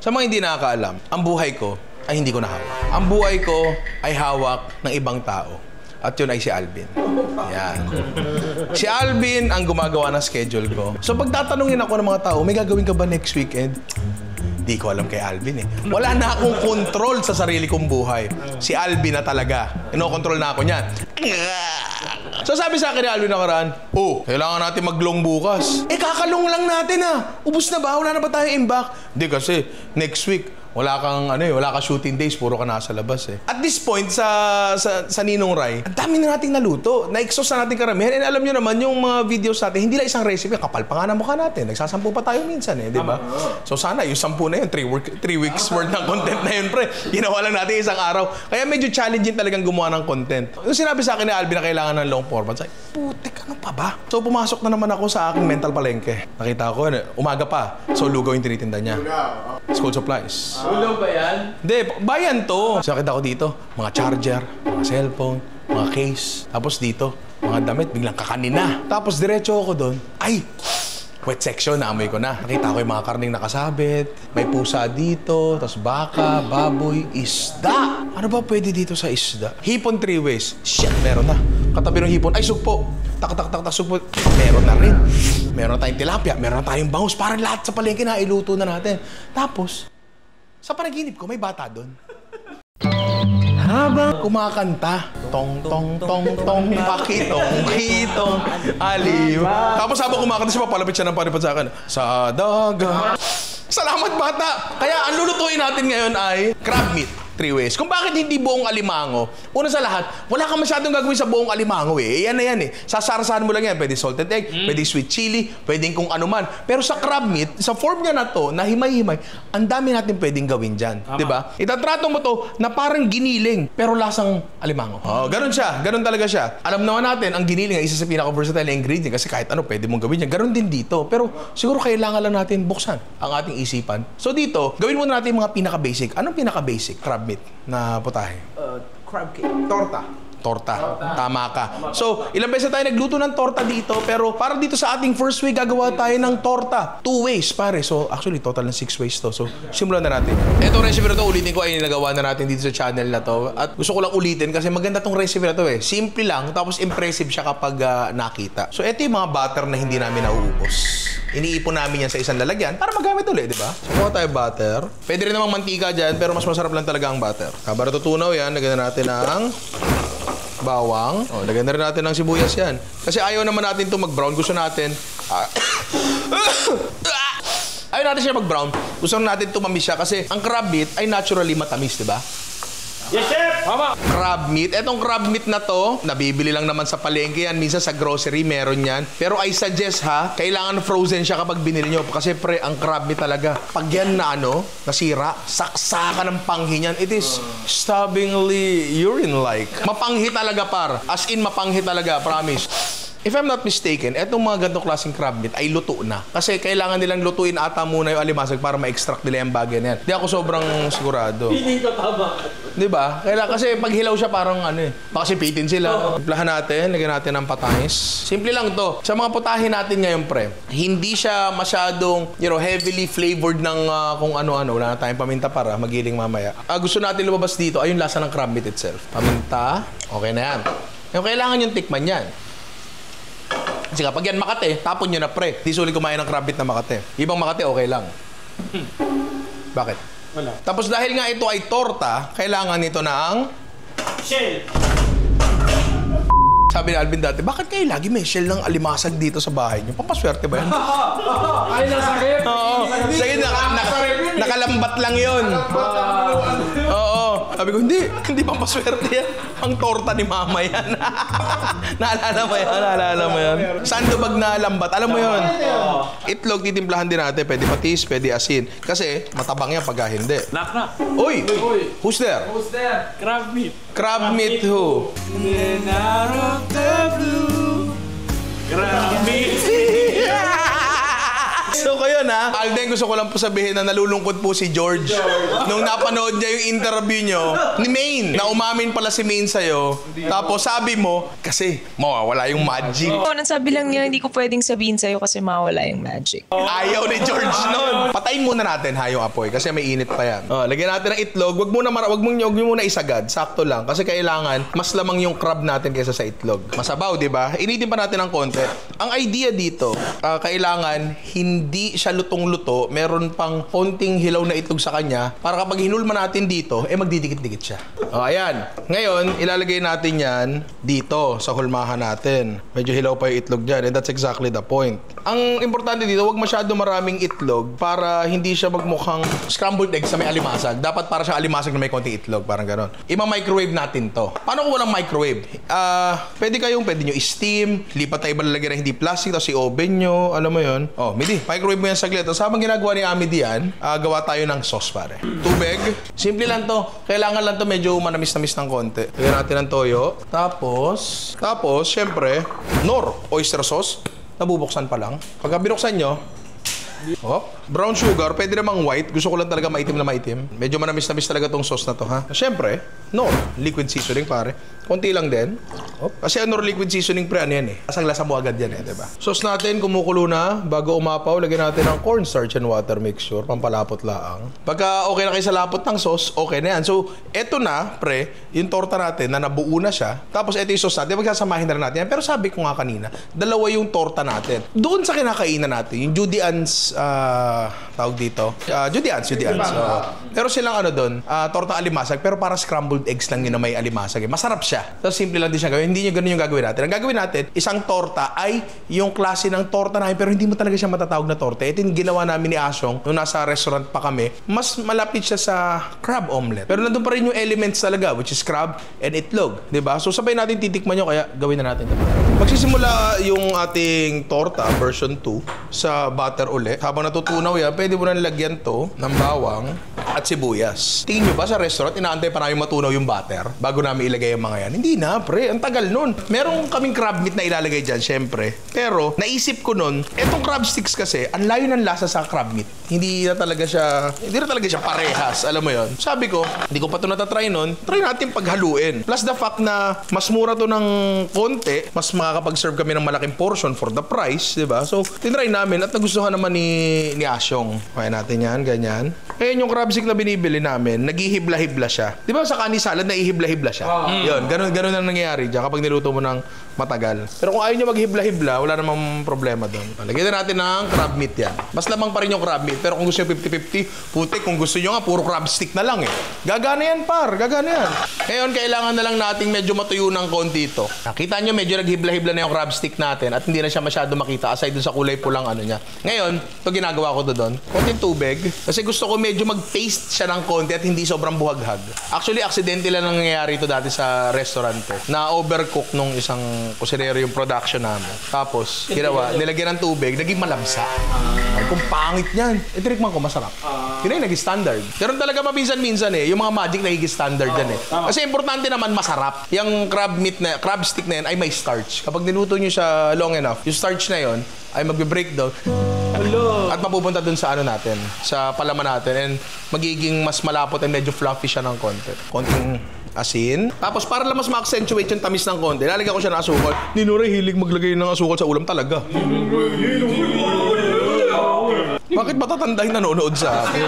Sa mga hindi nakakaalam, ang buhay ko ay hindi ko nahawak. Ang buhay ko ay hawak ng ibang tao. At yun ay si Alvin. Yan. Si Alvin ang gumagawa ng schedule ko. So pag tatanungin ako ng mga tao, may gagawin ka ba next weekend? Di ko alam kay Alvin eh. Wala na akong control sa sarili kong buhay. Si Alvin na talaga. Ino-control na ako niyan. So sabi sa akin ni Alvin nakaraan, oh, kailangan natin maglong bukas. Eh kakalong lang natin ah. Ubus na ba? Wala na ba tayong imbak? Hindi kasi next week, wala kang wala ka shooting days, puro ka nasa labas eh. At this point sa Ninong Rai, ang dami na nating naluto. Na-exhaust na natin karamihan. And alam niyo naman yung mga videos natin, hindi lang isang recipe, kapal pa nga na mukha natin. Nagsasampu pa tayo minsan eh, di ba? So sana yung 10 na yun, 3 weeks worth ng content na yun, pre. Ginawa lang natin isang araw. Kaya medyo challenging talagang gumawa ng content. Yung sinabi sa akin ni Alvin na kailangan ng long format, sabi, putik, ano pa ba? So pumasok na naman ako sa aking mental palengke. Nakita ko, umaga pa. So lugaw yung tinitinda niya. School supplies. Ulo ba yan? Hindi, bayan to. So, nakita ko dito, mga charger, mga cellphone, mga case. Tapos dito, mga damit, biglang kakanina. Tapos diretso ako doon. Ay! Wet section, naamoy ko na. Nakita ko yung mga karning nakasabit. May pusa dito, tapos baka, baboy, isda. Ano ba pwede dito sa isda? Hipon 3 ways. Shit, meron na. Katabi ng hipon, ay sugpo. Tak, sugpo. Meron na rin. Meron na tayong tilapia, meron na tayong bangus. Parang lahat sa palengke na iluto na natin. Tapos, sa panaginip ko, may bata doon. Habang kumakanta, tong, tong, tong, tong, pakitong, kitong, aliw. Tapos habang kumakanta siya, papalapit siya ng panipad sa akin. Sa daga. Salamat, bata! Kaya ang lulutuin natin ngayon ay crab meat. 3 ways. Kung bakit hindi buong alimango, una sa lahat, wala kang masyadong gagawin sa buong alimango eh. Yan na yan eh. Sasarasahan mo lang yan. Pwede salted egg, pwede sweet chili, pwedeng kung ano man. Pero sa crab meat, sa form niya na to, na himay-himay, ang dami natin pwedeng gawin dyan. Diba? Itatrato mo to na parang giniling, pero lasang alimango. Oh, ganun siya. Ganun talaga siya. Alam naman natin, ang giniling ay isa sa pinaka-versatile na ingredient kasi kahit ano pwede mong gawin yan. Ganun din dito. Pero siguro kailangan lang natin buksan ang ating isipan. So dito, gawin muna natin yung mga pinaka-basic. Anong pinaka-basic? Crab meat na putahe. Crab cake. Torta. Tama ka. So, ilang beses tayo nagluto ng torta dito, pero para dito sa ating first week, gagawa tayo ng torta. 2 ways, pare. So, actually, total ng 6 ways to. So, simulan na natin. Itong recipe na to, ulitin ko, ay nagawa na natin dito sa channel na to. At gusto ko lang ulitin kasi maganda tong recipe na to eh. Simple lang, tapos impressive siya kapag nakita. So, ito yung mga butter na hindi namin nauubos. Iniipon namin yan sa isang lalagyan para magamit ulit, di ba? So, kuha tayo butter. Pwede rin namang mantika dyan, pero mas masarap lang talaga ang butter. Para tutunaw yan, lagyan na natin ang bawang. O, lagyan na rin natin ng sibuyas yan. Kasi ayaw naman natin ito mag-brown. Gusto natin... ayaw natin siya mag-brown. Gusto natin tumamis siya kasi ang crab meat ay naturally matamis, di ba? Yes, chef! Mama! Crab meat. Etong crab meat na to, nabibili lang naman sa palengke yan. Minsan sa grocery, meron yan. Pero I suggest ha, kailangan frozen siya kapag binili nyo. Kasi pre, ang crab meat talaga, pag yan na nasira, saksakan ng panghi niyan. It is stubbornly urine-like. Mapanghi talaga, par. As in, mapanghi talaga, promise. If I'm not mistaken, etong mga ganitong klaseng crab meat ay luto na. Kasi kailangan nilang lutuin ata muna yung alimasag para ma-extract nila yung bagay na yan. Di ako sobrang sigurado. Piling ko tama. Di ba? Kasi pag hilaw siya parang baka sipitin sila. Timplahan natin, lagyan natin ng patamis. Simple lang to. Sa mga putahe natin ngayon, pre, hindi siya masyadong, heavily flavored ng kung ano-ano. Wala na tayong paminta para magiling mamaya. Gusto natin lumabas dito ay yung lasa ng crab meat itself. Paminta, okay na yan. Yung kailangan yung tikman yan. Kasi kapag yan Makate, tapon nyo na pre. Di sulit kumain ng crab meat na Makate. Ibang Makate, okay lang. Bakit? Wala. Tapos dahil nga ito ay torta, kailangan nito ng... Shell! Sabi ni Alvin dati, bakit kayo lagi may shell ng alimasag dito sa bahay niyo? Pampaswerte ba yan? Ay, nasakit! Oo. Sige, nakalambat lang yun. Oo. Sabi ko, hindi pampaswerte yan. Ang torta ni mama yan. Naalala mo yan? Sandubag na lambat. Alam mo yun? Itlog, titimplahan din natin. Pwede patis, pwede asin. Kasi matabang yan pagka hindi. Knock. Uy! Who's there? Crab meat. Crab meat who? Then out of the blue, crab meat. So kayo, ngayon ha, Alden, gusto ko lang po sabihin na nalulungkot po si George. Nung napanood niya yung interview nyo ni Maine, na umamin pala si Maine sa'yo. Tapos sabi mo, kasi mawawala yung magic. Oo, sabi lang niya, hindi ko pwedeng sabihin sa'yo kasi mawala yung magic. Ayaw ni George nun. Patayin muna natin ha yung apoy kasi may init pa yan. Lagyan natin ng itlog. Wag nyo muna isagad. Sakto lang. Kasi kailangan mas lamang yung crab natin kaysa sa itlog. Masabaw, di ba? Initin pa natin ng konti. Ang idea dito, kailangan hindi siya lutong-luto. Meron pang konting hilaw na itlog sa kanya para kapag hinulma natin dito, magdidikit-dikit siya. Ayan. Ngayon, ilalagay natin yan dito sa hulmahan natin. Medyo hilaw pa yung itlog dyan. And that's exactly the point. Ang importante dito, wag masyado maraming itlog para hindi siya magmukhang scrambled eggs sa may alimasag. Dapat para siyang alimasag na may konting itlog. Parang ganon. Ima-microwave natin to. Paano kung walang microwave? Pwede nyo steam, lipat na iba lalagyan na hindi plastic, tapos i-oven nyo, alam mo yun. Midi, microwave mo yan saglit. Tapos habang ginagawa ni Ami diyan, gawa tayo ng sauce pare. Tubig. Simple lang to. Kailangan lang to medyo manamis-namis ng konti. Lagyan natin ng toyo. Tapos, syempre, oyster sauce. Nabubuksan pa lang. Pagka binuksan nyo, brown sugar, pwede namang white. Gusto ko lang talaga maitim na maitim. Medyo manamis-namis talaga tong sauce na to, ha? Siyempre, liquid seasoning, pare. Konti lang din. Kasi liquid seasoning, pre, ano yan eh. Asang-lasa mo agad yan eh, diba? Sauce natin, kumukulo na. Bago umapaw, lagyan natin ng cornstarch and water mixture. Pampalapot laang. Pagka okay na kayo sa lapot ng sauce, okay na yan. So, eto na, pre, yung torta natin na nabuo na siya. Tapos, eto yung sauce natin. Magsasamahin na natin yan. Pero sabi ko nga kanina, dalawa yung torta natin. Doon sa kinakainan natin, yung Judy Ann's, tawag dito. Judy Ann's. Pero silang doon, torta alimasag, pero para scrambled eggs lang yun na may alimasag. Masarap siya. Tapos simple lang din siya gawin. Hindi nyo ganun yung gagawin natin. Ang gagawin natin, isang torta ay yung klase ng torta namin, pero hindi mo talaga siya matatawag na torta. Ito yung ginawa namin ni Asyong nung nasa restaurant pa kami. Mas malapit siya sa crab omelet. Pero nandun pa rin yung elements talaga, which is crab and itlog. Diba? So sabay natin titikman nyo, kaya gawin na natin ito. Magsisimula yung ating torta, version 2, sa butter uli. Habang natutunaw yan, pwede mo na nilagyan to ng bawang at sibuyas. Tingin nyo ba sa restaurant, inaantay pa namin matunaw yung butter bago namin ilagay yung mga yan? Hindi na, pre. Ang tagal nun. Meron kaming crab meat na ilalagay dyan, syempre. Pero, naisip ko nun, etong crab sticks kasi, ang layo ng lasa sa crab meat. Hindi na talaga siya parehas. Alam mo yon. Sabi ko, hindi ko pa ito natatry nun. Try natin paghaluin. Plus the fact na mas mura to ng konti, mas makakapag-serve kami ng malaking portion for the price, di ba? So, tinry namin at nagustuhan naman ni Asyong. Kaya natin yan, ganyan. Ngayon yung crab stick na binibili namin, naghihibla-hibla siya. Di ba sa kani salad, naihibla-hibla siya? Yun, ganun ang nangyayari dyan kapag niluto mo ng matagal. Pero kung ayaw nyo maghibla-hibla, wala namang problema doon. Lagyan na natin ng crab meat yan. Mas lamang pa rin yung crab meat. Pero kung gusto nyo 50-50, putik, kung gusto nyo nga, puro crab stick na lang eh. Gagana yan, par. Gagana yan. Ngayon, kailangan na lang nating medyo matuyo ng konti ito. Nakita nyo, medyo naghibla-hibla na yung crab stick natin at hindi na siya masyado makita aside dun sa kulay pulang niya. Ngayon, ito ginagawa ko doon. Konting tubig. Kasi gusto ko medyo mag-taste siya ng konti at hindi sobrang buhaghag. Actually, aksidente lang nangyayari ito dati sa restaurant na overcook nung isang kusinero yung production namin. Tapos, nilagyan ng tubig, naging malabsa. Ay, kung pangit niyan. Itirikman ko, masarap. Yun ay naging standard. Pero talaga maminsan-minsan yung mga magic naging standard yan Kasi importante naman masarap. Yung crab stick na yan ay may starch. Kapag niluto nyo siya long enough, yung starch na yon ay magbe-breakdown. At mapupunta dun sa natin, sa palaman natin, and magiging mas malapot and medyo fluffy siya ng konti. Konting asin. Tapos para lang mas ma-accentuate yung tamis ng konti, lalagyan ko siya ng asukal. Ni Nora hilig maglagay ng asukal sa ulam talaga. Bakit matatanda yung nanonood sa akin?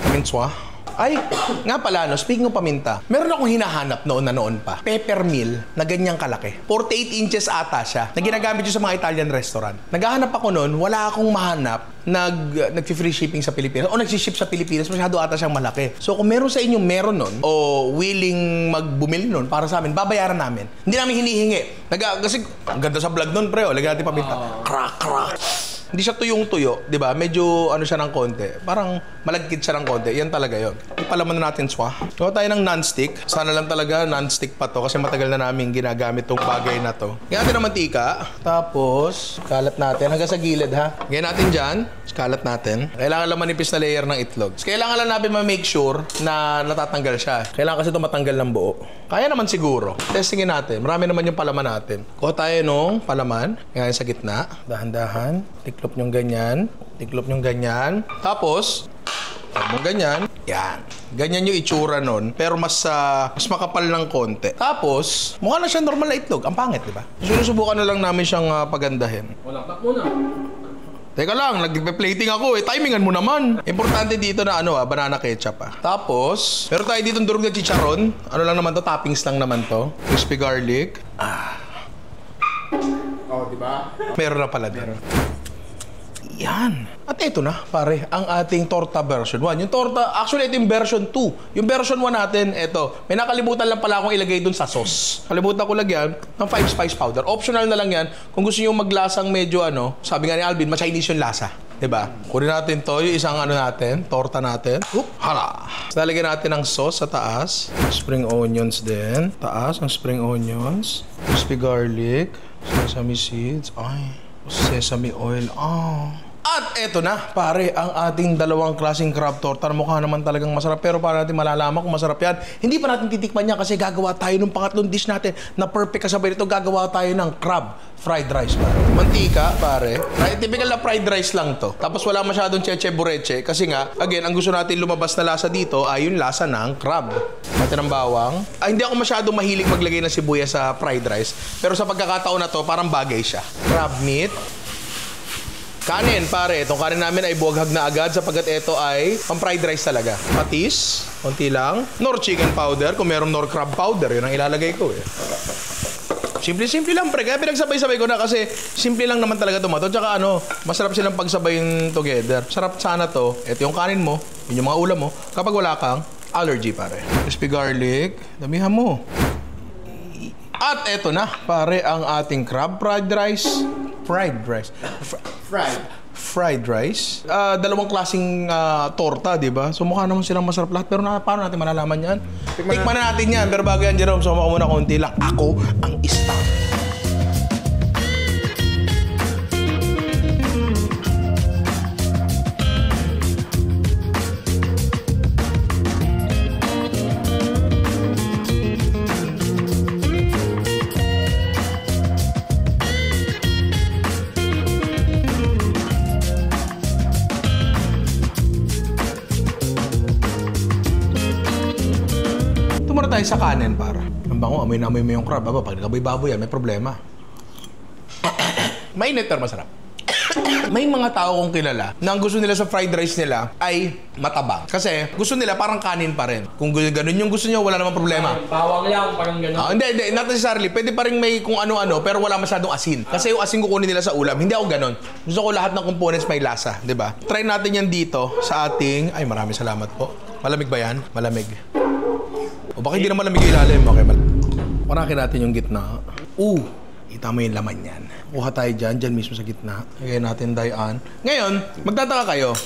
Mintswa. Ay, nga pala, speaking of paminta, meron akong hinahanap noon pa. Peppermill na ganyang kalaki. 48 inches ata siya, na ginagamit yun sa mga Italian restaurant. Naghahanap ako noon, wala akong mahanap nag-free shipping sa Pilipinas o nag-ship sa Pilipinas, masyado ata siyang malaki. So kung meron sa inyo meron nun o willing magbumili nun para sa amin, babayaran namin. Hindi namin hinihingi. Kasi ang ganda sa vlog nun, pre, lagyan natin paminta. Crack. Hindi siya tuyong-tuyo, di ba? Medyo siya ng konti. Parang malagkit siya ng konti. Yan talaga yon. Ipalaman na natin swa. Gawa tayo ng non-stick. Sana lang talaga non-stick pa to kasi matagal na namin ginagamit tong bagay na to. Ngayon natin ng mantika. Tapos, kalat natin hanggang sa gilid, ha? Ngayon natin dyan. Kalat natin. Kailangan lang manipis na layer ng itlog. Kailangan lang natin ma-make sure na natatanggal siya. Kailangan kasi ito matanggal ng buo. Kaya naman siguro. Testingin natin. Marami naman yung palaman natin. Kuha tayo nung palaman. Ngayon sa gitna. Dahan-dahan. Tikman Tiklop nyong ganyan. Tiklop nyong ganyan. Tapos, mo ganyan. Yan. Ganyan yung itsura nun. Pero mas makapal ng konti. Tapos, mukha na siya normal na itlog. Ang pangit, di ba? Sinusubukan na lang namin siyang pagandahin. Wala, tak muna. Teka lang, nagpe-plating ako eh. Timingan mo naman. Importante dito na banana ketchup Tapos, meron tayo dito durog na chicharon. Ano lang naman to? Toppings lang naman to. Crispy garlic. Oh, di ba? Meron na pala din. Yan. At ito na, pare, ang ating torta version 1. Yung torta, actually ito yung version 2. Yung version 1 natin, ito. May nakalimutan lang pala akong ilagay dun sa sauce. Kalimutan ko lagyan ng 5 spice powder. Optional na lang yan. Kung gusto nyo maglasang medyo sabi nga ni Alvin, ma-Chinese yung lasa. Diba? Kunin natin to, yung isang natin, torta natin. Hala! So, lalagyan natin ng sauce sa taas. Spring onions din. Taas ang spring onions. Crispy garlic. Sesame seeds. Ay, sesame oil. At eto na, pare, ang ating dalawang klaseng crab torta na mukha naman talagang masarap. Pero para natin malalaman kung masarap yan, hindi pa natin titikman yan kasi gagawa tayo ng pangatlong dish natin na perfect kasabay nito. Gagawa tayo ng crab fried rice, pare. Mantika, pare. Typical na fried rice lang to. Tapos wala masyadong cheche bureche kasi nga, again, ang gusto natin lumabas na lasa dito ay yung lasa ng crab. Natin ng bawang. Hindi ako masyadong mahilig maglagay ng sibuyas sa fried rice. Pero sa pagkakataon na to, parang bagay siya. Crab meat. Kanin, pare. Itong kanin namin ay buwaghag na agad sapagkat ito ay pang fried rice talaga. Patis, konti lang. Nor chicken powder. Kung merong nor crab powder, yun ang ilalagay ko eh. Simple-simple lang, pre. Kaya pinagsabay-sabay ko na kasi simple lang naman talaga tomato. Tsaka masarap silang pagsabayin together. Sarap sana to. Ito yung kanin mo, yun yung mga ulam mo. Kapag wala kang allergy, pare. Crispy garlic. Damihan mo. At eto na, pare, ang ating crab fried rice. Fried rice. Dalawang klaseng torta, di ba? So mukha naman silang masarap lahat. Pero paano natin malalaman yan? Tikman na natin yan. Pero bago yan, Jerome, suma ka muna konti lang. Ako ang star. Tayo sa kanin, para. Ang bango, amoy na amoy mo yung crab. Pag nagaboy-baboy yan, may problema. Mainit pero masarap. May mga tao kong kilala na ang gusto nila sa fried rice nila ay matabang. Kasi gusto nila parang kanin pa rin. Kung ganun yung gusto nyo, wala namang problema. Bawang lang, parang gano'n. Hindi. Not necessarily. Pwede pa rin may kung ano-ano, pero wala masyadong asin. Kasi yung asin kukunin nila sa ulam. Hindi ako ganun. Gusto ko lahat ng components may lasa. Diba? Try natin yan dito sa ating... Ay, maraming salamat po. Malamig ba yan? Malamig. O baka hindi naman malamig yung ilalim. Okay, panakin natin yung gitna. Kita mo yung laman yan. Kuha tayo dyan mismo sa gitna. Lagay natin dayan. Ngayon, magtataka kayo.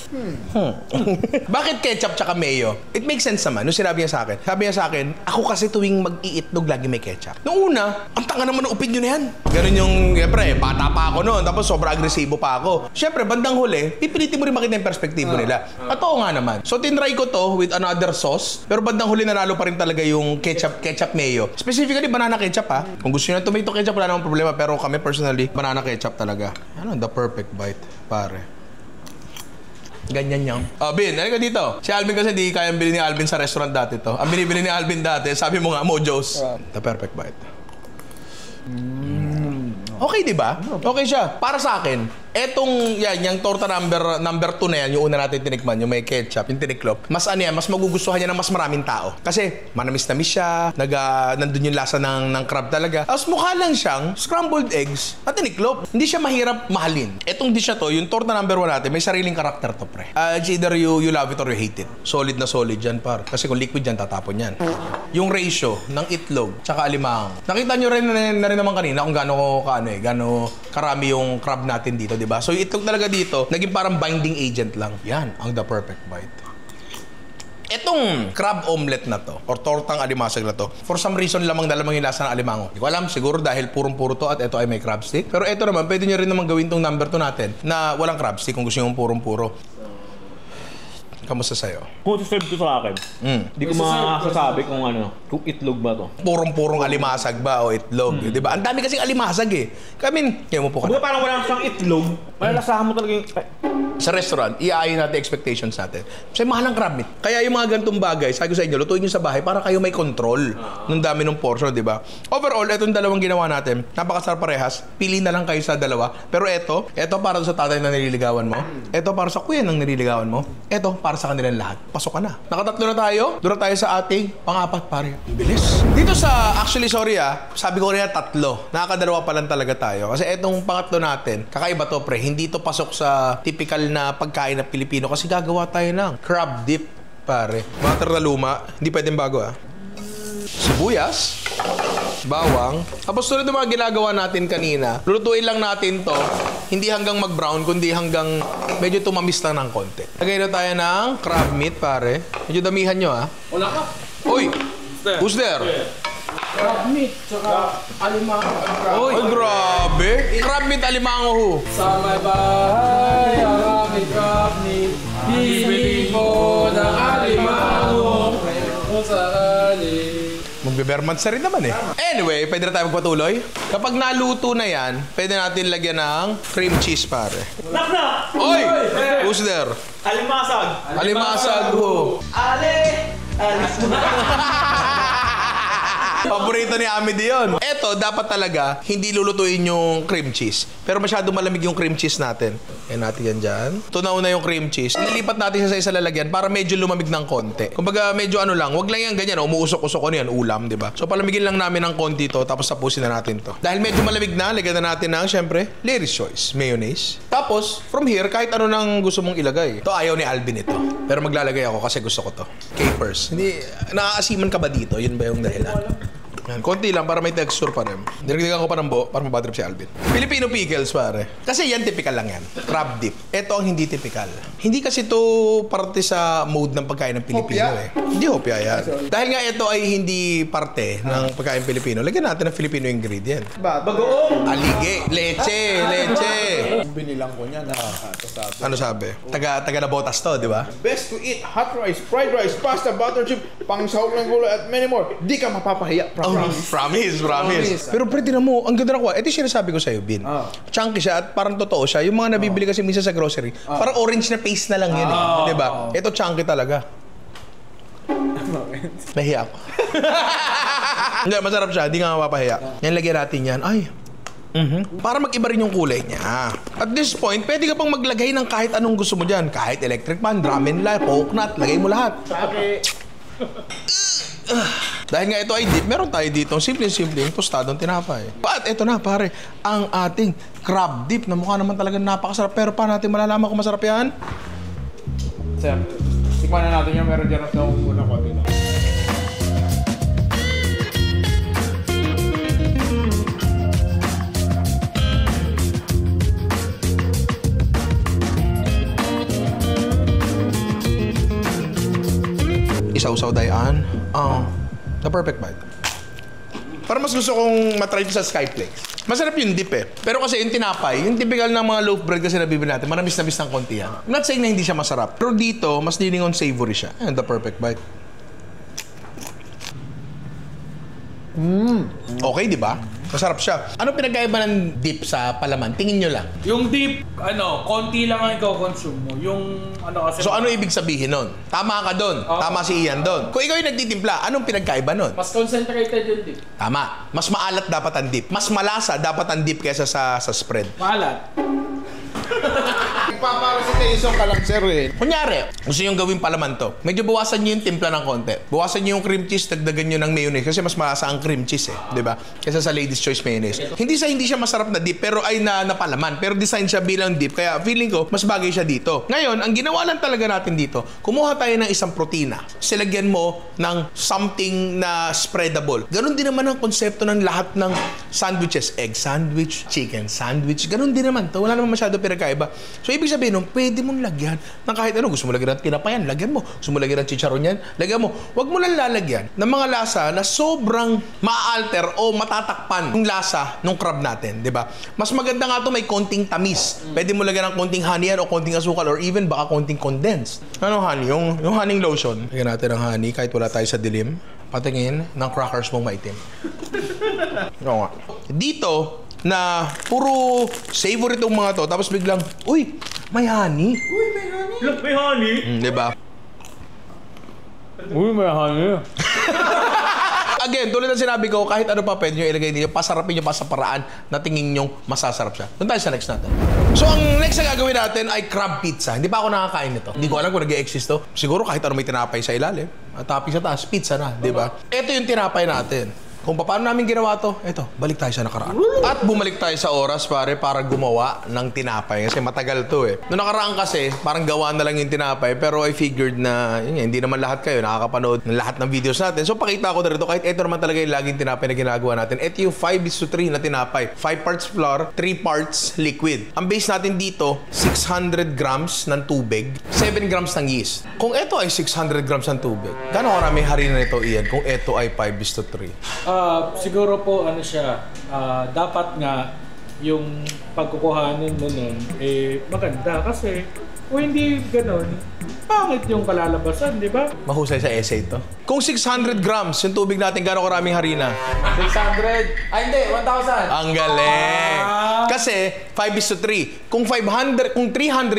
Bakit ketchup tsaka mayo? It makes sense naman. Nung sinabi niya sa akin, ako kasi tuwing mag-iitlog lagi may ketchup. Noong una, ang tanga naman ng opinion na yan. Ganun yung, siyempre, bata pa ako noon. Tapos sobrang agresibo pa ako. Siyempre, bandang huli, pipilitin mo rin makita yung perspektibo nila. At oo nga naman. So, tinry ko to with another sauce. Pero bandang huli, nanalo pa rin talaga yung ketchup mayo. Specifically, banana ketchup ha. Kung gusto nyo ng tomato ketchup, wala namang problema. Pero kami personally, banana ketchup talaga. The perfect bite, pare. Ganyan yan. Bin, ano ka dito? Si Alvin kasi hindi kayang bilhin ni Alvin sa restaurant dati to. Ang binibili ni Alvin dati, sabi mo nga, Mojo's. The perfect bite. Okay, di ba? Okay siya. Para sa akin, etong yung torta number 2 na yan, yung una natin tinikman, yung may ketchup, yung tiniklop, mas mas magugustuhan niya ng mas maraming tao. Kasi manamis-namis siya, nandun yung lasa ng crab talaga. Tapos mukha lang siyang scrambled eggs at tiniklop. Hindi siya mahirap mahalin. Etong dish na to, yung torta number 1 natin, may sariling karakter to, pre. It's either you love it or you hate it. Solid na solid yan, par. Kasi kung liquid yan, tatapon yan. Yung ratio ng itlog tsaka alimang. Nakita nyo rin na rin naman kanina kung gaano karami yung crab natin dito, di ba? So yung itlog talaga dito, naging parang binding agent lang. Yan, ang the perfect bite. Etong crab omelet na to, or tortang alimasag na to, for some reason lamang yung lasa ng alimango. Hindi ko alam, siguro dahil purong-puro to at ito ay may crab stick. Pero ito naman, pwede nyo rin naman gawin tong number 2 natin na walang crab stick kung gusto nyo purong-puro. Kamusta sa'yo? Kung serve to sa akin, hindi ko masasabi kung kung itlog ba to. Purong-purong alimasag ba o itlog? Di ba? Ang dami kasing alimasag eh. Kaya mo po ka Kung na. parang wala siyang itlog, malalasahan mo talaga yung... Sa restaurant, iaayin natin expectations natin. Kasi mahal ang crab meat. Kaya yung mga ganitong bagay, sabi ko sa inyo, lutuin nyo sa bahay para kayo may control ng dami ng portion, di ba? Overall, itong dalawang ginawa natin, napakasarap parehas. Pili na lang kayo sa dalawa. Pero ito para sa tatay na nililigawan mo. Ito para sa kuya ng nililigawan mo. Ito para sa kanilang lahat. Pasok ka na. Nakatatlo na tayo. Doon na tayo sa ating pang-apat, pare. Bilis. Dito sa, actually, sorry sabi ko rin na 3. Nakakadalawa pa lang talaga tayo. Kasi itong pangatlo natin, kakaiba to, pre. Hindi to pasok sa typical na pagkain na Pilipino kasi gagawa tayo ng crab dip, pare. Butter na luma. Hindi pwedeng bago, Sibuyas. Bawang. Tapos tulad ng mga ginagawa natin kanina, lulutuin lang natin to, hindi hanggang mag-brown, kundi hanggang medyo tumamis lang ng konti. Lagay na tayo ng crab meat, pare. Medyo damihan nyo, Wala ka. Uy! Who's there? Crab meat, tsaka alimango. Uy, grabe! Crab meat alimango ho. Sa may bahay, ang aming crab meat. Bibili mo ng alimango. Kung sakali. Magbe-bermans na rin naman Anyway, pwede na tayo magpatuloy. Kapag naluto na yan, pwede natin lagyan ng cream cheese, pare. Nakna! Oy! Who's there? Alimasag! Alimasag ho. Paborito ni Amid yun. Eto, dapat talaga, hindi lulutuin yung cream cheese. Pero masyado malamig yung cream cheese natin. Yan natin yan dyan. Tunaw na yung cream cheese. Nilipat natin siya sa isa lalagyan para medyo lumamig ng konti. Kumbaga, medyo lang. Wag lang yan ganyan. Umuusok-usok ko yan, ulam, di ba? So, palamigin lang namin ng konti to, tapos tapusin na natin to. Dahil medyo malamig na, lagyan na natin ng, syempre, Lady's Choice, mayonnaise. Tapos, from here, kahit ano nang gusto mong ilagay. Ito, ayaw ni Alvin ito. Pero maglalagay ako kasi gusto ko to. Capers. Hindi, naaasiman ka ba dito? Yun ba yung dahilan? Yan, konti lang para may texture pa rin. Dinagdagan ko pa ng buo para mabatrip si Alvin. Filipino pickles, pare. Kasi yan, typical lang yan. Crab dip. Ito ang hindi typical. Hindi kasi to parte sa mode ng pagkain ng Pilipino Hindi hopya yan. Dahil nga ito ay hindi parte ng pagkain Pilipino, lagyan natin ng Filipino ingredient. Bagoong! Alige, leche. Binilang ko niya na Ano sabi? Taga na botas to, di ba? best to eat hot rice, fried rice, pasta, butter chip, pangsahog ng gulay at many more. Di ka mapapahiya. Promise. Pero pre, tinan mo, ang ganda na ko. Ito yung sinasabi ko sa'yo, Bin. Chunky siya at parang totoo siya. Yung mga nabibili kasi minsan sa grocery, parang orange na paste na lang yun Diba? Ito chunky talaga. Nahiya ako. Hindi, masarap siya. Hindi nga mapapahiya. Yan, lagyan natin yan. Ay. Para mag-iba rin yung kulay niya. At this point, pwede ka pang maglagay ng kahit anong gusto mo dyan. Kahit electric pan, drum and light, coconut, lagay mo lahat. Dahil nga ito ay dip, meron tayo dito simpleng tostadong tinapay. At ito na, pare, ang ating crab dip na mukha naman talaga napakasarap. Pero paano natin malalaman kung masarap yan? Sir, tikman na natin yung meron dyan na unang konti na. Isaw-saw dayan. The perfect bite. Para mas gusto kong matry sa Skyflakes. Masarap yung dip Pero kasi yung tinapay, yung typical ng mga loaf bread kasi nabibili natin, manamis-namis ng konti yan. I'm not saying na hindi siya masarap. Pero dito, mas leaning on savory siya. And the perfect bite. Okay, di ba? Masarap siya. Ano pinagkaiba ng dip sa palaman? Tingin nyo lang. Yung deep, konti lang ang ikaw-consume mo. Yung, kasi... So ano ibig sabihin nun? Tama ka doon. Tama si Ian doon. Kung ikaw yung nagtitimpla, anong pinagkaiba nun? Mas concentrated yung deep. Tama. Mas maalat dapat ang dip. Mas malasa dapat ang dip kaysa sa spread. Maalat. Nagpaparasitation ka lang, sir Kunyari, gusto nyo gawin palaman to. Medyo bawasan nyo yung timpla ng konti. Bawasan nyo yung cream cheese, dagdagan nyo ng mayonnaise kasi mas malasa ang cream cheese di ba? Kaysa sa Lady's Choice mayonnaise. Hindi siya masarap na dip, pero ay na palaman. Pero design siya bilang dip, kaya feeling ko, mas bagay siya dito. Ngayon, ang ginawa lang talaga natin dito, kumuha tayo ng isang protina. Silagyan mo ng something na spreadable. Ganon din naman ang konsepto ng lahat ng sandwiches. Egg sandwich, chicken sandwich, ganon din naman to. Wala naman masyado pinagkaiba. So, ibig Ibig sabihin nun, pwede mong lagyan ng kahit ano. Gusto mo lagyan ng tinapayan, lagyan mo. Gusto mo lagyan ng chicharon yan, lagyan mo. Huwag mo lang lalagyan ng mga lasa na sobrang ma-alter o matatakpan yung lasa ng crab natin, di ba? Mas maganda nga to may konting tamis. Pwede mo lagyan ng konting honey yan o konting asukal or even baka konting condensed. Ano honey? Yung honey lotion. Lagyan natin ng honey kahit wala tayo sa dilim. Patingin ng crackers mong maitim. Oo nga. Dito, na puro savory itong mga to, tapos biglang, uy, may honey. Look, may honey. Diba? Uy, may honey. Again, tulad ng sinabi ko, kahit ano pa pwede nyo ilagay dito, pasarapin nyo pa sa paraan na tingin nyo masasarap siya. Doon tayo sa next natin. So, ang next na gagawin natin ay crab pizza. Hindi pa ako nakakain nito. Hindi ko alam kung nag-exist to. Siguro kahit ano may tinapay sa ilalim, at topping sa taas, pizza na, di ba? Ito yung tinapay natin. Kung paano namin ginawa to, eto, balik tayo sa nakaraan. At bumalik tayo sa oras, pare, para gumawa ng tinapay. Kasi matagal to eh. Noong nakaraan kasi, parang gawa na lang yung tinapay. Pero I figured na, yun, hindi naman lahat kayo nakakapanood ng lahat ng videos natin. So pakita ko na rito, kahit ito naman talaga yung laging tinapay na ginagawa natin. Ito yung 5:3 na tinapay. 5 parts flour, 3 parts liquid. Ang base natin dito, 600 grams ng tubig, 7 grams ng yeast. Kung ito ay 600 grams ng tubig, gano'ng karami harina nito, Ian, kung ito ay 5:3? Siguro po ano siya, dapat nga yung pagkukuhanin mo nun maganda kasi kung hindi ganun, pangit yung kalalabasan, di ba? Mahusay sa essay to. Kung 600 grams yung tubig natin, gano'ng karaming harina? 600. Ay, hindi. 1,000. Ang galing! Kasi 5:3. Kung 300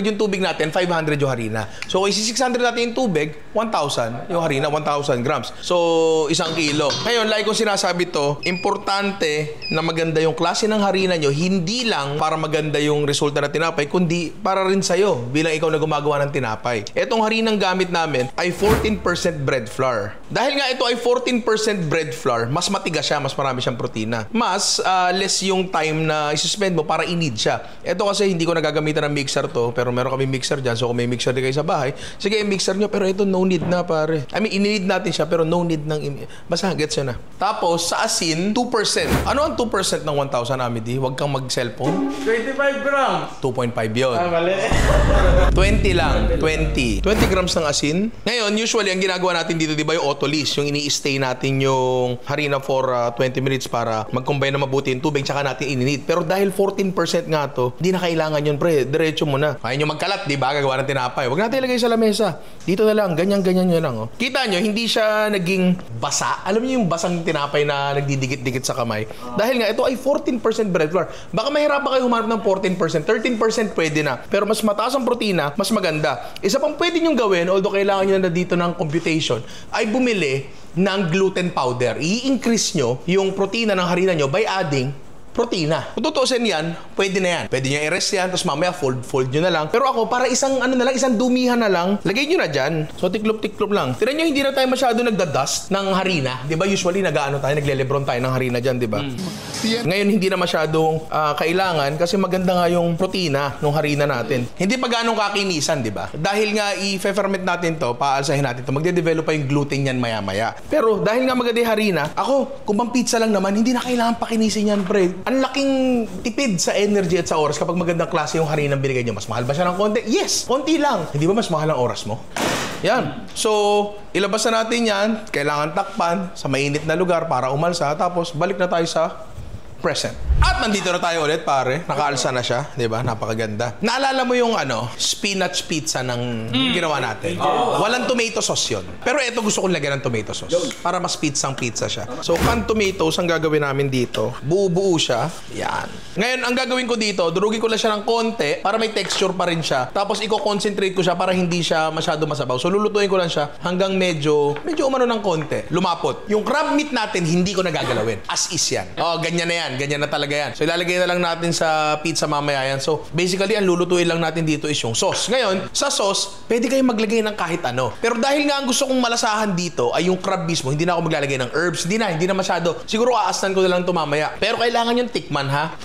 yung tubig natin, 500 yung harina. So, kung 600 natin yung tubig, 1,000 yung harina, 1,000 grams. So, 1 kilo. Ngayon, like kung sinasabi to, importante na maganda yung klase ng harina nyo, hindi lang para maganda yung resulta na tinapay, kundi para rin sa'yo, bilang ikaw na gumagawa ng tinapay. Etong harinang gamit namin ay 14% bread flour. Dahil nga ito ay 14% bread flour, mas matigas siya, mas marami siyang protina. Mas less yung time na isuspend mo para i-knead siya. Ito kasi hindi ko nagagamitan ng mixer to, pero meron kami mixer dyan. So kung may mixer din kayo sa bahay, sige, mixer nyo, pero ito no need na, pare. I mean, i-knead natin siya, pero no need ng... Basta, gets yun na. Tapos, sa asin, 2%. Ano ang 2% ng 1,000, Amity? Huwag kang mag-cellphone. 25 grams. 2.5 yun. Mali. 20 lang. 20 grams ng asin. Ngayon, usually, ang ginagawa natin dito, di ba, yung Autolis, yung ini-stay natin yung harina for 20 minutes para mag-combine na mabuti yung tubig, tsaka natin ininit. Pero dahil 14% nga to, di na kailangan yun, pre. Diretso mo na. Kaya nyo magkalat, di ba? Gagawa ng tinapay. Huwag natin ilagay sa lamesa. Dito na lang. Ganyan-ganyan nyo lang. Oh. Kita nyo, hindi siya naging basa. Alam nyo yung basang tinapay na nagdidikit-dikit sa kamay? Dahil nga, ito ay 14% bread flour. Baka mahirapan kayo humanap ng 14%. 13% pwede na. Pero mas mataas ang protina, mas maganda. Isa pang pwede nyong gawin, although kailangan nyo na dito ng computation, ay bumili ng gluten powder. I-increase nyo yung protina ng harina nyo by adding protina. Kung tutuusin yan, pwede na yan. Pwede nyo i-rest yan, tapos mamaya fold nyo na lang. Pero ako, para isang isang dumihan na lang, lagay nyo na dyan. So, tiklop-tiklop lang. Tignan nyo, hindi na tayo masyado nagda-dust ng harina. Di ba? Usually, nagle-lebron tayo ng harina dyan, di ba? Ngayon, hindi na masyadong kailangan kasi maganda nga yung protina ng harina natin. Hindi pa ganong kakinisan, di ba? Dahil nga, i-ferment natin to, paalsahin natin to, magde-develop pa yung gluten yan maya-maya. Pero, dahil nga maganda yung harina, ako, kung pang pizza lang naman, hindi na kailangan pakinisin yan, pre. Ang laking tipid sa energy at sa oras kapag magandang klase yung harinang binigay nyo. Mas mahal ba siya ng konti? Yes! Konti lang. Hindi ba mas mahal ang oras mo? Yan. So, ilabas na natin yan. Kailangan takpan sa mainit na lugar para umalsa. Tapos, balik na tayo sa present. At nandito na tayo ulit, pare. Nakaalsa na siya, 'di ba? Napakaganda. Naalala mo yung spinach pizza ng ginawa natin? Walang tomato sauce 'yon. Pero ito gusto kong lagyan ng tomato sauce para mas pizzang pizza siya. So, canned tomatoes ang gagawin namin dito. Buo-buo siya. Yan. Ngayon, ang gagawin ko dito, durugin ko lang siya ng konti para may texture pa rin siya. Tapos i-concentrate ko siya para hindi siya masyado masabaw. So, lulutuin ko lang siya hanggang medyo umano ng konti. Lumapot. Yung crab meat natin, hindi ko nagagalawin. As is yan. Oh, ganyan na yan. Ganyan na talaga yan. So, ilalagay na lang natin sa pizza mamaya yan. So, basically, ang lulutuin lang natin dito is yung sauce. Ngayon, sa sauce, pwede kayong maglagay ng kahit ano. Pero dahil nga ang gusto kong malasahan dito ay yung crab mismo, hindi na ako maglalagay ng herbs. Hindi na masyado. Siguro aastan ko na lang ito mamaya. Pero kailangan yung tikman, ha?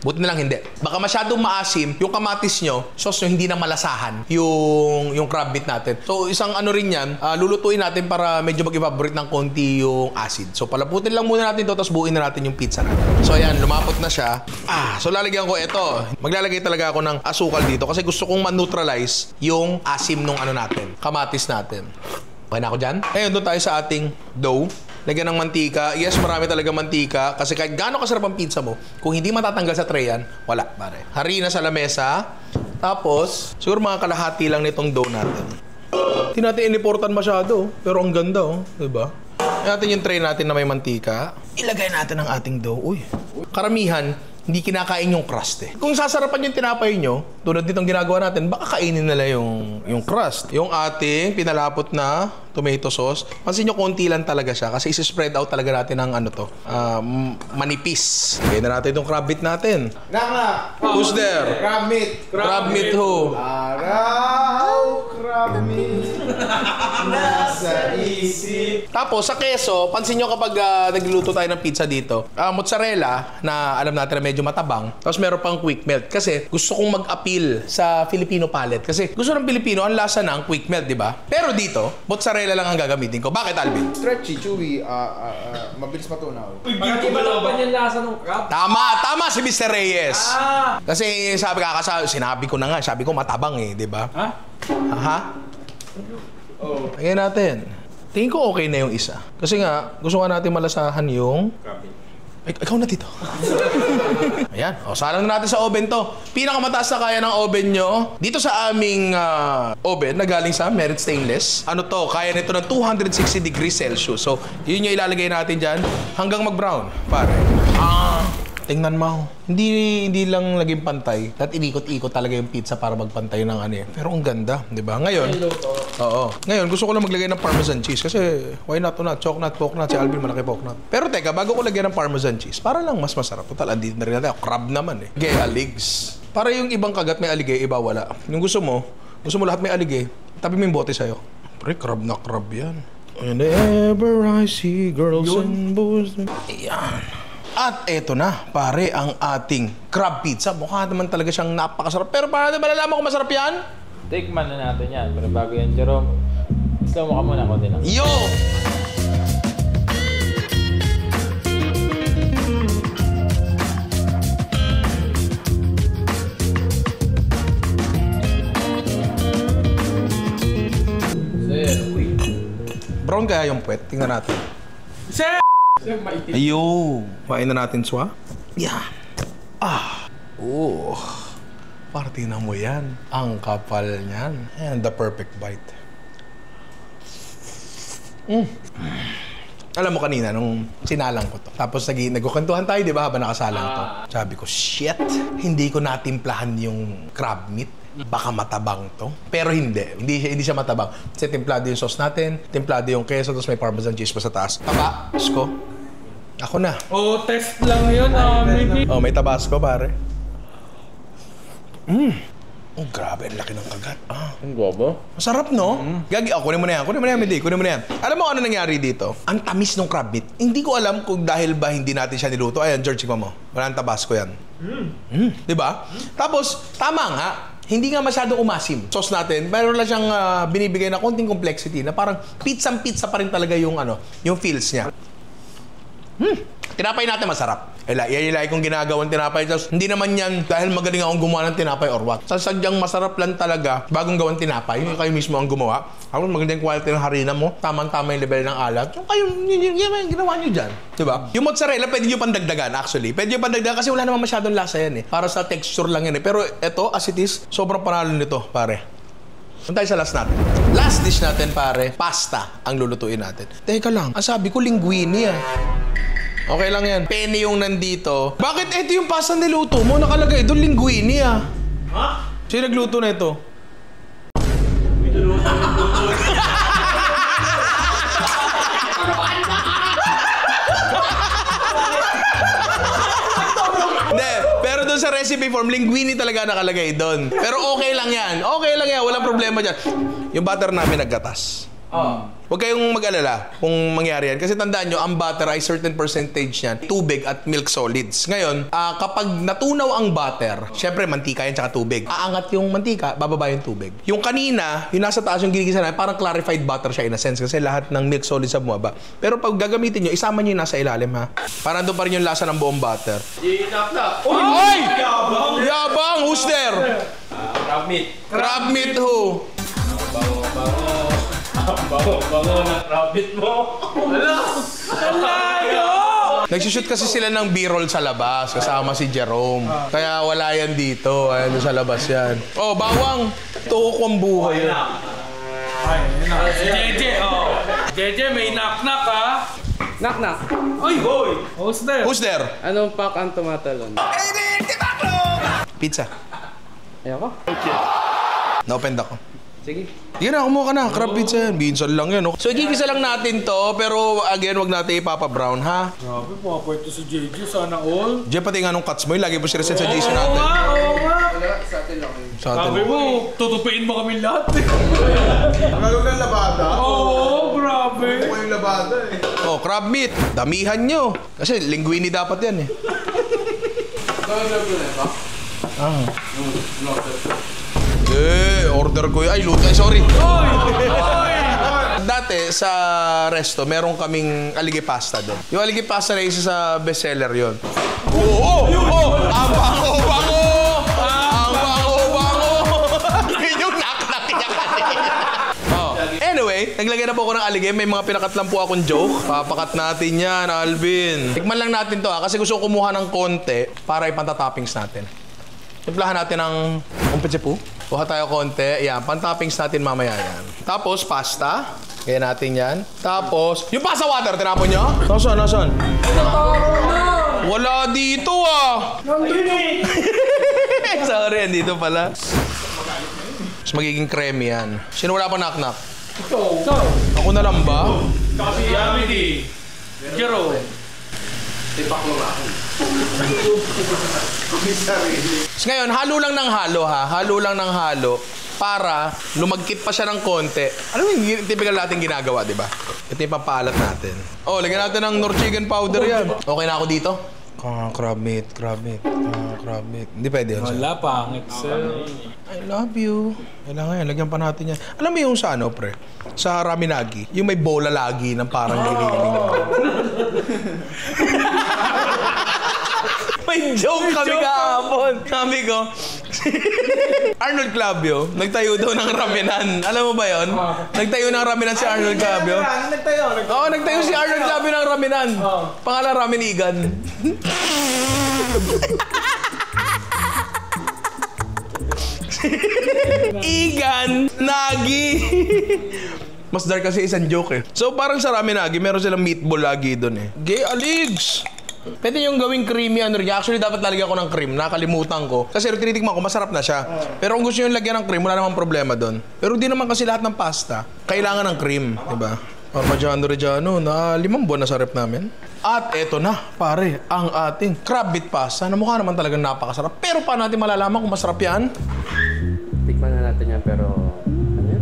Buti na lang hindi. Baka masyadong maasim, yung kamatis nyo, sauce nyo hindi na malasahan yung crab meat natin. So, isang ano rin yan, lulutuin natin para medyo mag-evaporate ng konti yung acid. So, palaputin lang muna natin ito, tapos buuin na natin yung pizza natin. So, ayan, lumapot na siya. So lalagyan ko ito. Maglalagay talaga ako ng asukal dito kasi gusto kong man-neutralize yung asim nung ano natin, kamatis natin. Okay na ako dyan? Ngayon, doon tayo sa ating dough. Lagyan ng mantika. Yes, marami talaga mantika. Kasi kahit gaano kasarap ang pizza mo, kung hindi matatanggal sa tray yan, wala, pare. Harina sa lamesa. Tapos, siguro mga kalahati lang nitong dough natin. Hindi natin iniportan masyado, pero ang ganda, oh. Diba? Natin yung tray natin na may mantika. Ilagay natin ang ating dough. Uy, karamihan, hindi kinakain yung crust eh. Kung sasarapan yung tinapay nyo, tulad nitong ginagawa natin, baka kainin nila yung crust. Yung ating pinalapot na tomato sauce, pansin nyo konti lang talaga siya kasi isi-spread out talaga natin ng ano to, manipis. Lagay na natin itong crab meat natin. Nak! Who's there? Crab meat! Crab meat who? Araw, crab meat, nasa isip. Tapos sa keso, pansin nyo kapag nagluluto tayo ng pizza dito, mozzarella na alam natin na medyo matabang, tapos meron pang quick melt. Kasi gusto kong mag-appeal sa Filipino palate. Kasi gusto ng Pilipino, ang lasa ng quick melt, di ba? Pero dito, mozzarella lang ang gagamitin ko. Bakit, Alvin? Stretchy, chewy, mabilis matunaw. Iba lang ba yung lasa ng crab? Tama si Mr. Reyes. Kasi sinabi ko na nga, sabi ko matabang eh, di ba? Ha? Oh. Lagyan natin. Tingin ko okay na yung isa. Kasi nga, gusto nga natin malasahan yung... Ikaw na dito. Ayan. O, salang na natin sa oven to. Pinakamataas na kaya ng oven nyo. Dito sa aming oven na galing sa Merit Stainless. Ano to? Kaya nito ng 260 degrees Celsius. So, yun yung ilalagay natin dyan hanggang mag-brown. Pare. Tingnan mo. Hindi lang laging pantay. At inikot-ikot talaga yung pizza para magpantay ng ano eh. Pero ang ganda, di ba? Ngayon, Ngayon, gusto ko lang maglagay ng Parmesan cheese kasi why not to not? Choknut, poknut. Si Alvin malaki poknut. Pero teka, bago ko lagyan ng Parmesan cheese, para lang mas masarap. Total, andito na rin natin. Crab naman eh. Gay aligs. Para yung ibang kagat may aligay, iba wala. Yung gusto mo lahat may aligay, tabi mo yung bote sa'yo. Pre, crab na crab yan. Whenever I see girls and boys. Ayan. At eto na, pare, ang ating crab pizza. Mukha naman talaga siyang napakasarap. Pero paano natin malalaman kung masarap yan? Tikman na natin yan. Pero bago yan, Jerome, slow mo ka muna konti lang. Yo! Brown kaya yung puwet? Tingnan natin. Sir! Ayo! Kain na natin, Swa. Yan. Tingnan mo yan. Ang kapal niyan. And the perfect bite. Alam mo kanina, nung sinalang ko to. Tapos nagkukwentuhan tayo, di ba, habang nakasalang to. Sabi ko, shit! Hindi ko natimplahan yung crab meat. Baka matabang to. Pero hindi. Hindi siya matabang. Kasi templado yung sauce natin, templado yung queso, tapos may Parmesan cheese pa sa taas. Tabasco. Ako na. Test lang yun, Mickey. May tabasco, pare. Oh, grabe. Ang laki ng kagat. Ang gobo. Masarap, no? Gagi, kunin mo na yan. Kunin mo na yan, Midi. Kunin mo na yan. Alam mo ano nangyari dito? Ang tamis ng crab meat. Hindi ko alam kung dahil ba hindi natin siya niluto. Ayan, George, ikaw mo. Walang tabasco yan. Diba? Tapos, tama nga. Hindi nga masyado umasim. Sauce natin, meron lang siyang binibigay na konting complexity na parang pizza pa rin talaga yung yung feels niya. Tinapay natin masarap. Yan kong ginagawang tinapay. Tapos, hindi naman yan dahil magaling akong gumawa ng tinapay or what. Sadyang masarap lang talaga bagong gawang tinapay. Yung kayo mismo ang gumawa. Ako, magandang quality ng harina mo. Tamang-tama yung level ng alat. Yung kayo, yung ginawa nyo dyan. Diba? Yung mozzarella, pwede nyo pandagdagan actually. Pwede nyo pandagdagan kasi wala naman masyadong lasa yan eh. Para sa texture lang yan eh. Pero eto, as it is, sobrang panalo nito, pare. Punta tayo sa last natin. Last dish natin, pare, pasta ang lulutuin natin. Teka lang, ang sabi ko, linguine ah. Okay lang yan. Penne yung nandito. Bakit ito yung pasta niluto mo? Nakalagay doon linguine ah. Ha? Sino nagluto na ito? Hindi, pero doon sa recipe form, linguine talaga nakalagay doon. Pero okay lang yan. Okay lang yan. Walang problema dyan. Yung butter namin naggatas. Huwag kayong mag-alala kung mangyari yan. Kasi tandaan nyo, ang butter ay certain percentage yan, tubig at milk solids. Ngayon, kapag natunaw ang butter, syempre mantika yan tsaka tubig. Aangat yung mantika, bababa yung tubig. Yung kanina, yung nasa taas yung ginigisa na, parang clarified butter siya in a sense kasi lahat ng milk solids sa bumaba. Pero pag gagamitin nyo, isama nyo yung nasa ilalim ha. Para doon pa rin yung lasa ng buong butter. Oy! Yabang! Who's there? Crab meat. Crab meat who? Bango ng crab meat mo. Nagsushoot kasi sila ng B-roll sa labas kasama si Jerome. Kaya wala yan dito. Ayan sa labas yan. Oh, bawang! Tuhok ang buhay yan. Ay, si Jeje, Jeje, may knock-knock ha. Knock-knock. Ay, boy! Who's there? Who's there? Anong pack ang tumatalon? Pizza. Ayoko. Na-open ako. Sige. Yan na, kumuha ka na. Crab pizza yan. Binsan lang yan. So, igigisa lang natin to. Pero, again, wag natin ipapa-brown, ha? Grabe, pumapwerte si Jeje. Sana all. Diyan pati nga nung cuts mo, lagi po si reset sa Jason natin. Oo nga! Sa atin. Sabi mo, tutupiin mo kami lahat. Ngalog ng labada. Oo, grabe. Ako yung labada eh. Oh, crab meat. Damihan nyo. Kasi linguine dapat yan eh. Order ko yun. Ay, luto. Ay, sorry. Dati, sa resto, meron kaming aligay pasta doon. Yung aligay pasta na isa sa bestseller yun. Oo! Ang bango-bango! Ang bango-bango! Yun yung knock-knock niya kanina. Anyway, naglagay na po ako ng aligay. May mga pinakat lang po akong joke. Papakat natin yan, Alvin. Tikman lang natin to kasi gusto ko kumuha ng konti para ipantatoppings natin. Timplahan natin ng umpetsepu. Kuha tayo konti. Yan, pantoppings natin mamaya yan. Tapos, pasta. Kaya natin yan. Tapos, yung pasta water, tinapon nyo? Nasaan? Wala dito ah! Sorry, andito pala. Mas magiging creamy yan. Sino wala pa knock-knock? Ikaw. Ako na lang ba? Kasi Yamidi. Jero. So, ngayon, halo lang ng halo ha. Halo lang ng halo para lumagkit pa siya ng konti. Ano yung typical natin ginagawa, di ba? Ito yung pampalat natin. Oh, lagyan natin ng Nor chicken powder yan. Okay na ako dito? Crab meat. Hindi pwede yun. Wala, pangit sir. I love you. Kailangan yan, lagyan pa natin yan. Alam mo yung sa ano, pre? Sa raminagi, yung may bola lagi ng parang nililing. May joke kami kahapon. Sabi ko, Arnold Clavio, nagtayo daw ng ramenan. Alam mo ba yon? Nagtayo ng ramenan si Arnold Clavio. Oo, nagtayo si Arnold Clavio ng ramenan. Pangalan Ramen Igan. Igan Nagi. Mas dark kasi isang joke eh. So parang sa Ramen Nagi, meron silang meatball lagi doon eh. Gay aligs! Pwede yung gawing creamy ano rin. Actually, dapat lalagyan ko ng cream. Nakalimutan ko. Kasi tinitikman ko, masarap na siya. Pero kung gusto nyo lagyan ng cream, wala namang problema doon. Pero di naman kasi lahat ng pasta, kailangan ng cream. Diba? Parmigiano-Reggiano na 5 buwan na sa rep namin. At eto na, pare, ang ating crab meat pasta na mukha naman talagang napakasarap. Pero paano natin malalaman kung masarap yan? Tikman na natin yan pero... Ano yan?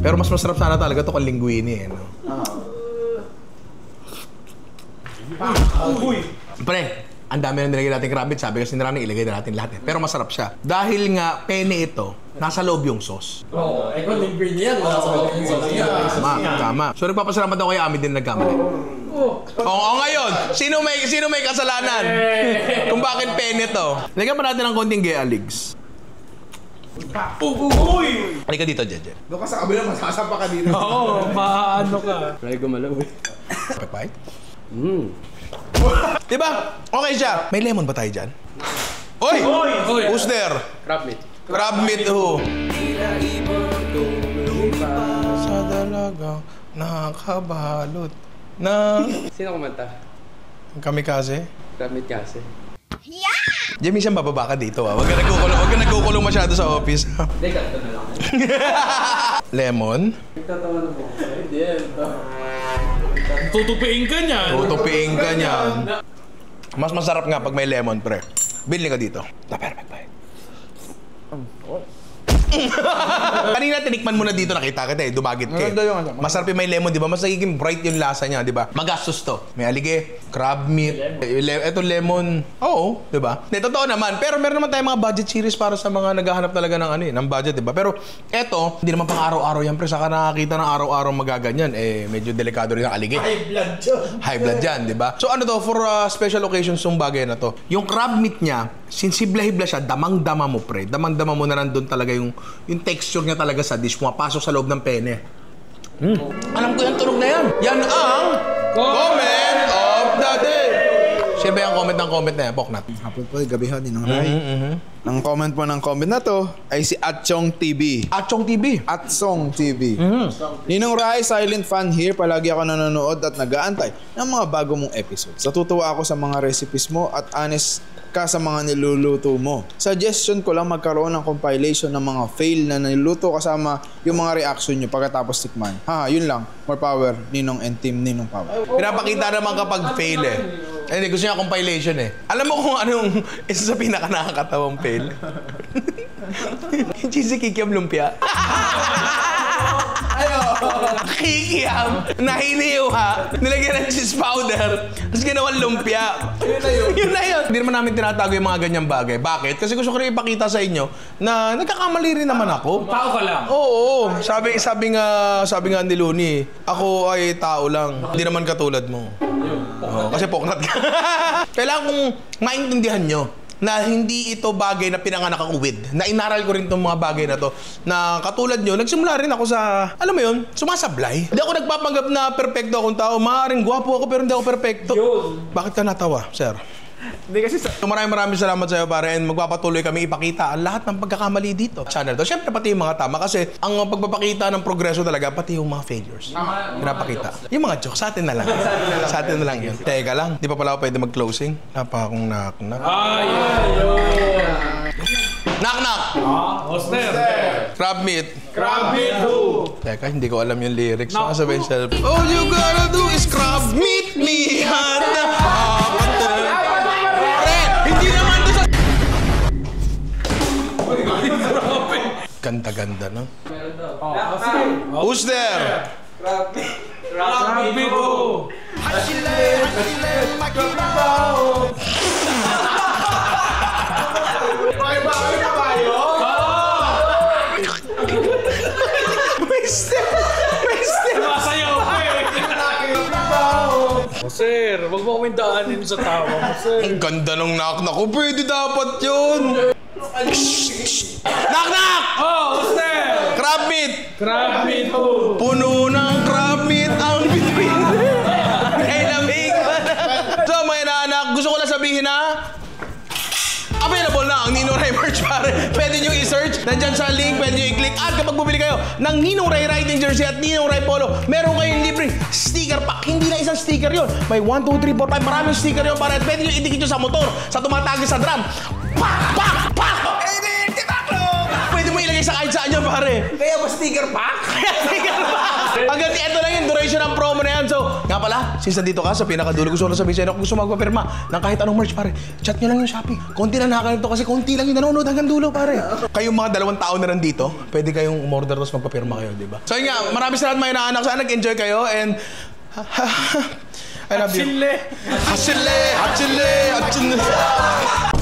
Pero mas masarap sana talaga ito kung linguine eh. No? Pre, ang dami na nilagay natin crab meat. Sabi kasi nila ilagay na natin lahat eh. Pero masarap siya. Dahil nga, penne ito, nasa loob yung sauce. Oo, kung linguine yan, wala sa loob yung sauce yan. Tama. So nagpapasalamat ako kay Ami din nagkamali. Oo, ngayon, sino may kasalanan? Kung bakit penne to? Lagyan pa natin ng konting gaya legs. Halika dito, Jeje. Doon ka sa kabila, masasapa ka dito. Oo, maano ka. Try gumalaw eh. Pagpahit? Diba? Okay siya. May lemon ba tayo dyan? Oy! Who's there? Crab meat. Crab meat who? Sa dalagang nakabalot na Sino kumanta? kamikaze. Crab meat kasi. Diyan minsan bababa ka dito ah. Huwag ka nagkukulong masyado sa office. Hindi, ganito na lang. Lemon. Tutupiin ka niyan. Tutupiin ka niyan. Mas masarap nga pag may lemon, pre. Bili ka dito. The perfect bite. Kanina tinikman mo na dito, nakita kita dumagit ka eh. Masarap yung may lemon, di ba? Mas nagiging bright yung lasa niya, di ba? Magastos to. May alige, crab meat, eto lemon. Oo, di ba? Totoo naman. Pero meron naman tayong mga budget series para sa mga naghahanap talaga ng ng budget, di ba? Pero eto, hindi naman pang araw-araw yan, pre. Saka nakakita ng araw-araw magaganyan. Medyo delikado rin ang alige. High blood dyan. High blood dyan, di ba? So ano to, for special occasions yung bagay na to. Yung crab meat niya, sinsibla-hibla siya, damang-dama mo, pre. Damang-dama mo na nandun talaga yung texture niya talaga sa dish, pumapasok sa loob ng pene. Alam ko yung tunog na yan. Yan ang comment of the day. Siyempre ang comment na yan, Poknat. Hapon po, gabi ho, Ninong Ray. Ang comment po ng comment na to ay si Atchong TV. Atchong TV. Atsong TV. Ninong Ray, silent fan here. Palagi ako nanonood at nag-aantay ng mga bago mong episodes. Natutuwa ako sa mga recipes mo at honest ka sa mga niluluto mo. Suggestion ko lang magkaroon ng compilation ng mga fail na niluto kasama yung mga reaction nyo pagkatapos tikman. Yun lang. More power, Ninong and team Ninong Power. Pinapakita naman kapag fail eh. Hindi, gusto niya compilation eh. Alam mo kung anong isa sa pinaka nakakatawang fail? Yung cheesy kikiam lumpia. Kikiam, nahiniw ha, nilagyan ng cheese powder, tapos ginawang lumpia. Yun na yun. Hindi naman namin tinatago yung mga ganyang bagay. Bakit? Kasi gusto ko rin ipakita sa inyo na nagkakamali rin naman ako. Tao ka lang. Oo. Sabi nga ni Luni, ako ay tao lang. Hindi naman katulad mo. Kasi poknat ka. Kailangan kong maintindihan nyo na hindi ito bagay na pinanganak ako with. Na inaral ko rin itong mga bagay na to. Na katulad nyo, nagsimula rin ako sa, alam mo yun, sumasablay. Hindi ako nagpapanggap na perfecto akong tao. Maaaring gwapo ako pero hindi ako perfecto. Bakit ka natawa, sir? Hindi kasi Maraming salamat sa iyo, pare, and magpapatuloy kami ipakita ang lahat ng pagkakamali dito. Channel to. Siyempre pati yung mga tama kasi ang pagpapakita ng progreso talaga pati yung mga failures. Pinapakita. Yung mga jokes sa atin na lang. Sa atin na lang yun. Teka lang, di pa pala ako pwede mag-closing. Napa akong knock-knock. Knock-knock! Hoster! Crab meat. Crab meat who? Teka, hindi ko alam yung lyrics. Sabihin siya. All you gotta do is crab meat me at the hindi naman to sa... Ganda-ganda, no? Who's there? Crab meat who? May step! Masayaw ko eh! Sir, wag mo kaming daanin sa tawa mo, sir. Ang ganda ng knock-knock ko. Pwede dapat yun. Knock-knock! Sir! Crab meat! Crab meat who? Puno ng crab meat ang bituin. Ay, lamig. So, mga inaanak, gusto ko lang sabihin na available na ang Ninong Ray merch, pare. Pwede nyo i-search. Nandyan sa link, pwede nyo i-click. At kapag bumili kayo ng Ninong Ray riding jersey at Ninong Ray polo, meron kayong libreng sticker pack. Hindi na isang sticker yon. May 1, 2, 3, 4, 5. Maraming sticker yon, pare. At pwede nyo idikit nyo sa motor, sa tumatagis sa drum. Pak! Pak! Pak! Pwede mo ilagay sa kahit saan nyo, pare. Kaya ba sticker pack? Sticker pack! Hanggang ito lang yung duration ng promo na yan. So, nga pala, since nandito ka sa pinakadulo, gusto ko lang sabihin sa'yo, kung gusto magpapirma ng kahit anong merch, pare, chat nyo lang yung Shopee. Konti na nakakalito kasi konti lang yung nanonood hanggang dulo, pare. Kayong mga 2 taon na nandito, pwede kayong umorder tapos magpapirma kayo, di ba? So yun nga, maraming salamat mga inaanak. Sana nag-enjoy kayo and I love you. Hatsile! Hatsile! Hatsile!